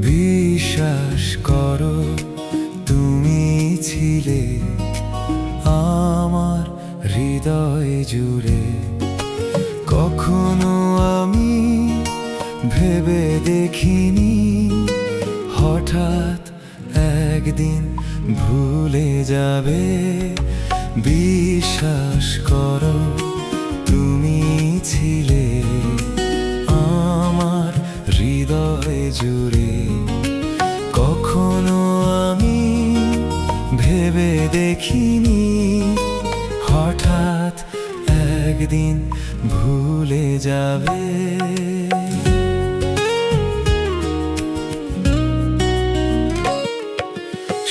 বিশ্বাস করো, তুমি ছিলে আমার হৃদয় জুড়ে। কখনো আমি ভেবে দেখিনি হঠাৎ একদিন ভুলে যাবে। বিশ্বাস করো, তুমি ছিলে আমার হৃদয় জুড়ে। কখনো আমি ভেবে দেখিনি হঠাৎ একদিন ভুলে যাবে।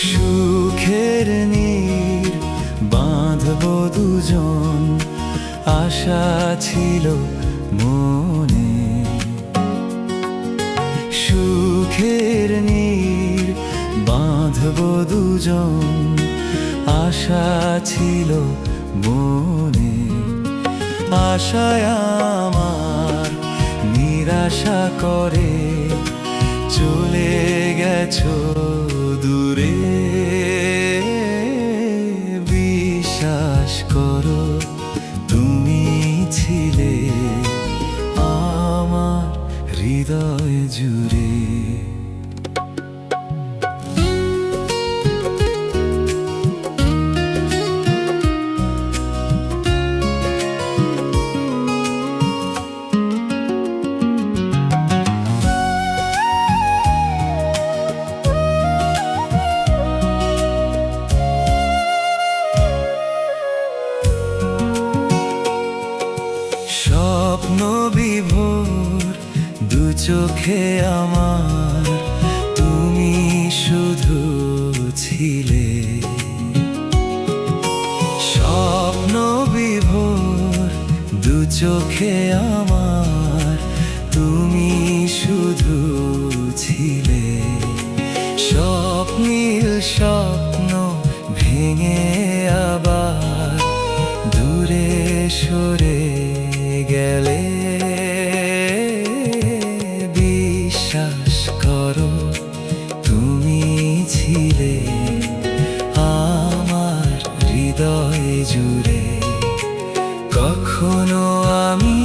সুখের নীর বাঁধবো দুজন, আশা ছিল মনে। সুখের নীর বাঁধবো দুজন, আশা ছিল মনে। আশায় আমার নিরাশা করে চলে গেছো দূরে। বিশ্বাস করো, তুমি ছিলে আমার হৃদয় জুড়ে। স্বপ্ন বিভোর দু চোখে আমার তুমি শুধু ছিলে। স্বপ্ন বিভোর দু চোখে আমার তুমি শুধু ছিলে। স্বপ্নীল স্বপ্ন ভেঙে আবার দূরে সরে গেলে। বিশ্বাস করো, তুমি ছিলে আমার হৃদয় জুড়ে। কখনো আমি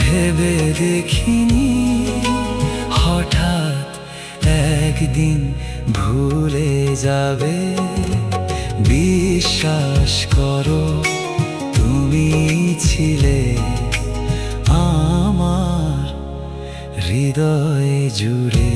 ভেবে দেখিনি হঠাৎ একদিন ভুলে যাবে। বিশ্বাস করো, তুমি ছিলে আমার হৃদয় জুড়ে।